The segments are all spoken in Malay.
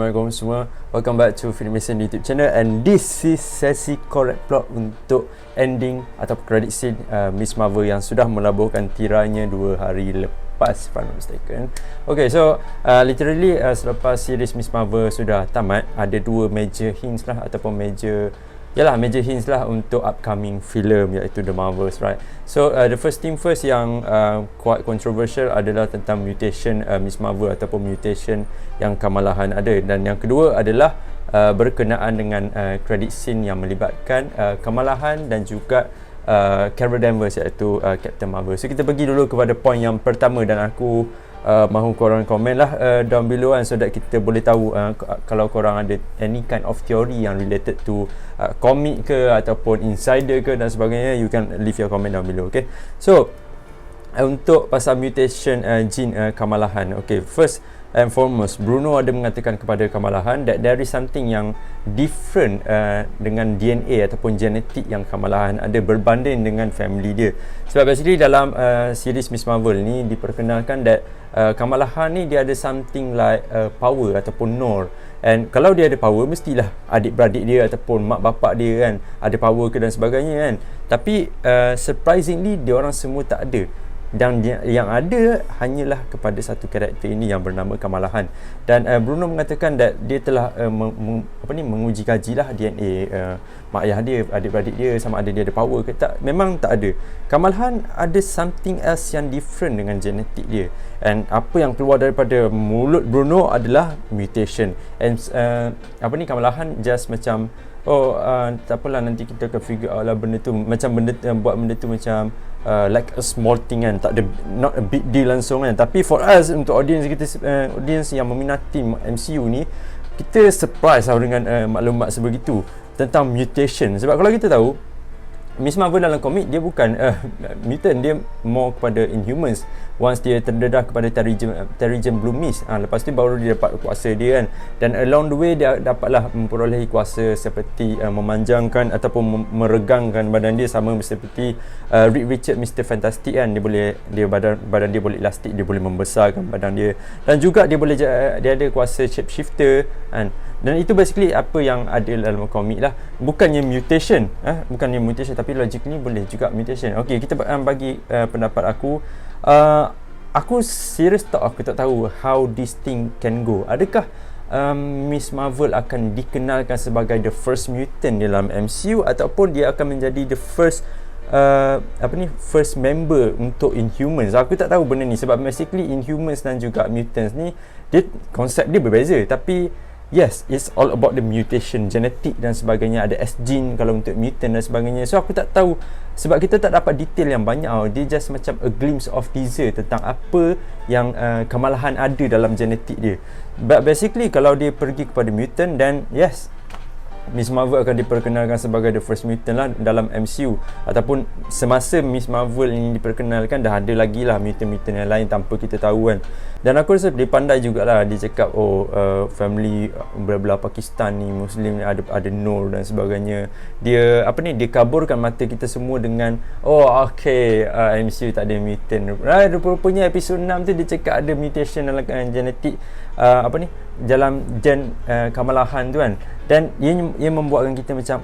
Assalamualaikum semua. Welcome back to Film Mason YouTube channel, and this is sesi correct plot untuk ending atau credit scene Miss Marvel yang sudah melaburkan tiranya 2 hari lepas, if I'm not mistaken. Okay, so literally selepas series Miss Marvel sudah tamat, ada 2 major hints lah ataupun major hints lah untuk upcoming film, iaitu The Marvels, right? So the first thing first yang quite controversial adalah tentang mutation Miss Marvel ataupun mutation yang Kamala Khan ada, dan yang kedua adalah berkenaan dengan credit scene yang melibatkan Kamala Khan dan juga Carol Danvers, iaitu Captain Marvel. So kita pergi dulu kepada point yang pertama, dan aku mahu korang komen lah down below kan, so that kita boleh tahu kalau korang ada any kind of theory yang related to komik ke ataupun insider ke dan sebagainya, you can leave your comment down below. Okay, so untuk pasal mutation gene Kamala Khan, okay, first and foremost, Bruno ada mengatakan kepada Kamala Khan that there is something yang different dengan DNA ataupun genetik yang Kamala Khan ada berbanding dengan family dia. Sebab basically dalam series Miss Marvel ni diperkenalkan that Kamala Khan ni dia ada something like power ataupun Nor, and kalau dia ada power, mestilah adik-beradik dia ataupun mak bapak dia kan ada power ke dan sebagainya kan. Tapi surprisingly dia orang semua tak ada, dan yang ada hanyalah kepada satu karakter ini yang bernama Kamala Khan. Dan Bruno mengatakan that dia telah menguji kajilah DNA mak ayah dia, adik-beradik dia, sama ada dia ada power ke tak. Memang tak ada. Kamala Khan ada something else yang different dengan genetik dia, and apa yang keluar daripada mulut Bruno adalah mutation. And Kamala Khan just macam tak apalah, nanti kita akan figure out lah benda tu, macam benda buat benda tu macam like a small thing kan, tak ada, not a big deal langsung kan. Tapi for us, untuk audience kita, audience yang meminati MCU ni, kita surprise lah dengan maklumat sebegitu tentang mutation. Sebab kalau kita tahu Miss Marvel dalam komik dia bukan mutant, dia more kepada Inhumans. Once dia terdedah kepada Terrigen Blue Mist, lepas tu baru dia dapat kuasa dia kan. Dan along the way dia dapatlah memperolehi kuasa seperti memanjangkan ataupun meregangkan badan dia, sama seperti Reed Richards Mr. Fantastic kan. Dia badan dia boleh elastik, dia boleh membesarkan badan dia, dan juga dia ada kuasa shapeshifter kan. Dan itu basically apa yang ada dalam komik lah. Bukannya mutation, tapi logically boleh juga mutation. Okay, kita bagi pendapat aku. Aku serius aku tak tahu how this thing can go. Adakah Miss Marvel akan dikenalkan sebagai the first mutant dalam MCU, ataupun dia akan menjadi the first first member untuk Inhumans? Aku tak tahu benda ni, sebab basically Inhumans dan juga mutants ni konsep dia berbeza. Tapi yes, it's all about the mutation, genetik dan sebagainya. Ada S-gene kalau untuk mutant dan sebagainya. So aku tak tahu, sebab kita tak dapat detail yang banyak. Dia just macam a glimpse of teaser tentang apa yang Kamala Khan ada dalam genetik dia. But basically kalau dia pergi kepada mutant, then yes, Miss Marvel akan diperkenalkan sebagai the first mutant lah dalam MCU. Ataupun semasa Miss Marvel ini diperkenalkan, dah ada lagi lah mutant-mutant yang lain tanpa kita tahu kan. Dan aku rasa dia pandai jugalah. Dia cakap family belah Pakistan ni, Muslim ni, ada Nur dan sebagainya. Dia dia kaburkan mata kita semua dengan MCU tak ada mutant. Rupanya episod 6 tu dia cakap ada mutation dalam genetik dalam gen Kamala Khan tu kan. Dan ia membuatkan kita macam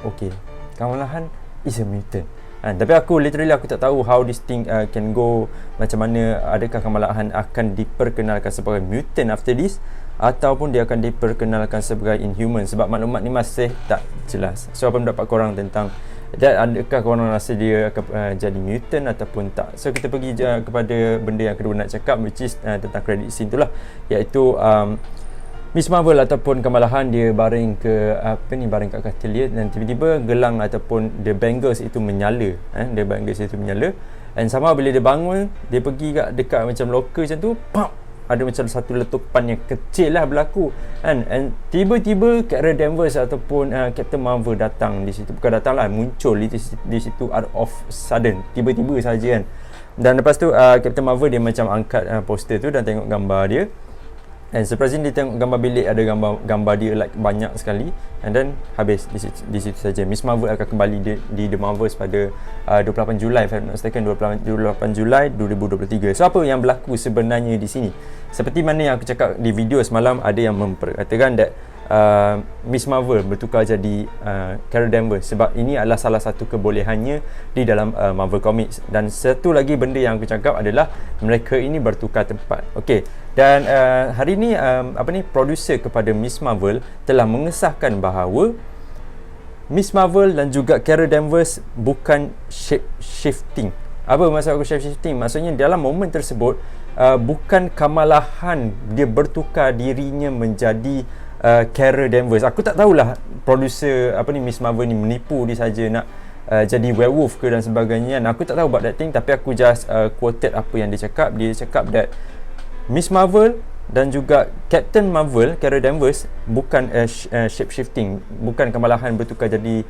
Kamala Khan is a mutant. Tapi aku tak tahu how this thing can go. Macam mana, adakah Kamala Khan akan diperkenalkan sebagai mutant after this, ataupun dia akan diperkenalkan sebagai Inhuman? Sebab maklumat ni masih tak jelas. So apa pendapat korang tentang adakah korang rasa dia akan jadi mutant ataupun tak? So kita pergi kepada benda yang kedua nak cakap, which is tentang credit scene tu lah, iaitu Miss Marvel ataupun Kamala Khan dia baring kat katil dia, dan tiba-tiba gelang ataupun the bangles itu menyala. And sama bila dia bangun, dia pergi dekat macam locker macam tu, ada macam satu letupan yang kecil lah berlaku kan. And tiba-tiba Carol Danvers ataupun Captain Marvel datang di situ. Bukan datang lah, muncul di situ out of sudden, tiba-tiba saja kan. Dan lepas tu Captain Marvel dia macam angkat poster tu dan tengok gambar dia. And surprisingly dia tengok gambar bilik, ada gambar dia like banyak sekali. And then habis di situ saja. Miss Marvel akan kembali di The Marvels pada 28 Julai, if I'm not mistaken, 28 Julai 2023. So apa yang berlaku sebenarnya di sini? Seperti mana yang aku cakap di video semalam, ada yang memperkatakan that Miss Marvel bertukar jadi Carol Danvers, sebab ini adalah salah satu kebolehannya di dalam Marvel Comics. Dan satu lagi benda yang aku cakap adalah mereka ini bertukar tempat. Okey, dan hari ni producer kepada Miss Marvel telah mengesahkan bahawa Miss Marvel dan juga Carol Danvers bukan shape shifting. Apa maksud aku shape shifting? Maksudnya dalam momen tersebut bukan Kamala Khan dia bertukar dirinya menjadi Carol Danvers. Aku tak tahulah producer Miss Marvel ni menipu dia saja nak jadi werewolf ke dan sebagainya. Aku tak tahu about that thing, tapi aku just quoted apa yang dia cakap. Dia cakap that Miss Marvel dan juga Captain Marvel, Carol Danvers bukan shape shifting, bukan Kamala Khan bertukar jadi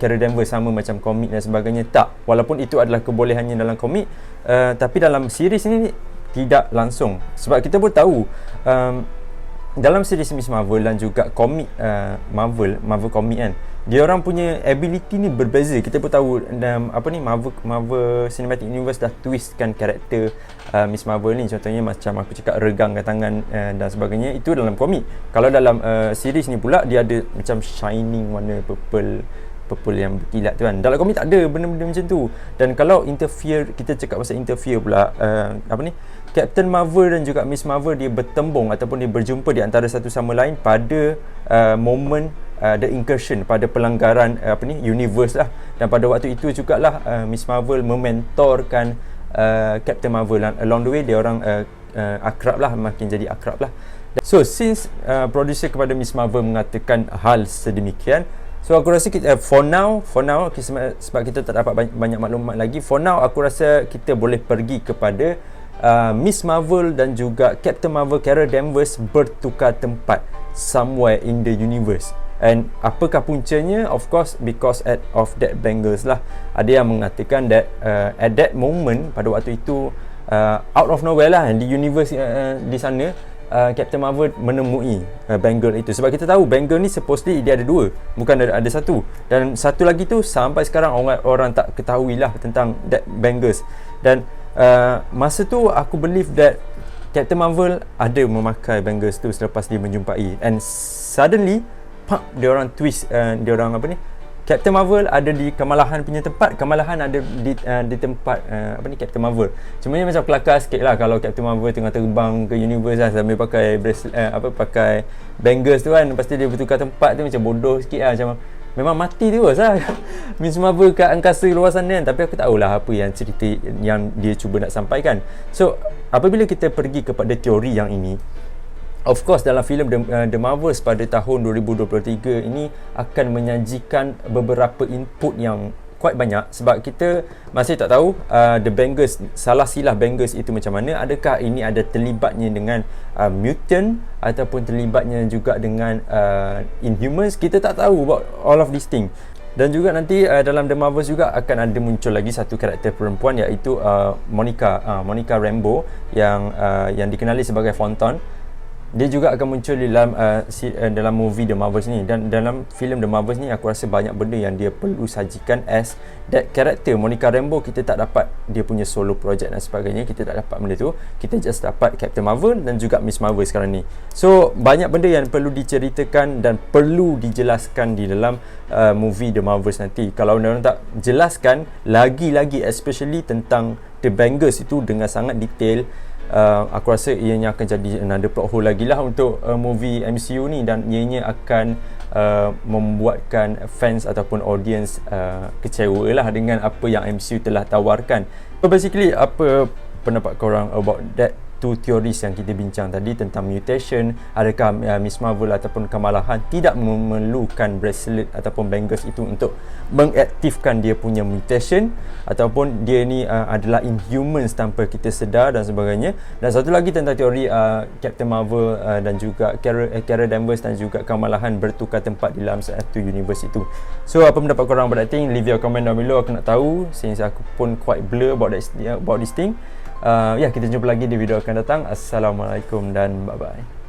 Carol Danvers sama macam komik dan sebagainya. Tak, walaupun itu adalah kebolehannya dalam komik, tapi dalam series ini tidak langsung. Sebab kita pun tahu dalam series Miss Marvel dan juga komik Marvel komik kan, dia orang punya ability ni berbeza. Kita pun tahu Marvel Cinematic Universe dah twistkan karakter Miss Marvel ni. Contohnya macam aku cakap regangkan tangan dan sebagainya, itu dalam komik. Kalau dalam series ni pula dia ada macam shining warna purple yang berkilat tu kan. Dalam komik tak ada benda-benda macam tu. Dan kalau interfere, kita cakap pasal interfere pula, Captain Marvel dan juga Miss Marvel dia bertembung ataupun dia berjumpa di antara satu sama lain pada momen the incursion, pada pelanggaran universe lah. Dan pada waktu itu jugalah Miss Marvel mementorkan Captain Marvel, dan along the way dia orang akrab lah, makin jadi akrab lah. So since producer kepada Miss Marvel mengatakan hal sedemikian, so aku rasa kita for now sebab kita tak dapat banyak maklumat lagi, for now aku rasa kita boleh pergi kepada Miss Marvel dan juga Captain Marvel Carol Danvers bertukar tempat somewhere in the universe. And apakah puncanya? Of course because of that bangles lah. Ada yang mengatakan that at that moment, pada waktu itu out of nowhere lah di universe di sana, Captain Marvel menemui bangle itu. Sebab kita tahu bangle ni supposedly dia ada dua, bukan ada satu. Dan satu lagi tu sampai sekarang orang tak ketahui lah tentang that bangles. Dan masa tu aku believe that Captain Marvel ada memakai bangles tu selepas dia menjumpai, and suddenly dia orang twist, dia orang Captain Marvel ada di Kamala Khan punya tempat, Kamala Khan ada di tempat Captain Marvel. Cuma ni macam kelakar sikit lah kalau Captain Marvel tengah terbang ke universe lah sambil pakai pakai bangles tu kan, lepas tu dia bertukar tempat tu, macam bodoh sikit lah, macam memang mati terus lah Miss Marvel kat angkasa luar sana kan. Tapi aku tahulah apa yang cerita yang dia cuba nak sampaikan. So apabila kita pergi kepada teori yang ini, of course dalam filem The Marvels pada tahun 2023 ini akan menyajikan beberapa input yang quite banyak, sebab kita masih tak tahu the bangles, salah silah bangles itu macam mana. Adakah ini ada terlibatnya dengan mutant ataupun terlibatnya juga dengan Inhumans? Kita tak tahu about all of these things. Dan juga nanti dalam The Marvels juga akan ada muncul lagi satu karakter perempuan, iaitu Monica Rambeau yang dikenali sebagai Phantom. Dia juga akan muncul dalam movie The Marvels ni. Dan dalam filem The Marvels ni aku rasa banyak benda yang dia perlu sajikan as that character. Monica Rambeau kita tak dapat dia punya solo project dan sebagainya, kita tak dapat benda tu. Kita just dapat Captain Marvel dan juga Miss Marvel sekarang ni. So banyak benda yang perlu diceritakan dan perlu dijelaskan di dalam movie The Marvels nanti. Kalau orang tak jelaskan lagi-lagi, especially tentang The Bangles itu dengan sangat detail, aku rasa ianya akan jadi another plot hole lagi lah untuk movie MCU ni, dan ianya akan membuatkan fans ataupun audience kecewa lah dengan apa yang MCU telah tawarkan. So basically, apa pendapat korang about that two theories yang kita bincang tadi tentang mutation? Adakah Miss Marvel ataupun Kamala Khan tidak memerlukan bracelet ataupun bangles itu untuk mengaktifkan dia punya mutation, ataupun dia ni adalah Inhumans tanpa kita sedar dan sebagainya? Dan satu lagi tentang teori Captain Marvel dan juga Carol Danvers dan juga Kamala Khan bertukar tempat di dalam satu universe itu. So apa pendapat korang about that thing? Leave your comment down below, aku nak tahu, since aku pun quite blur about this thing. Kita jumpa lagi di video akan datang. Assalamualaikum dan bye-bye.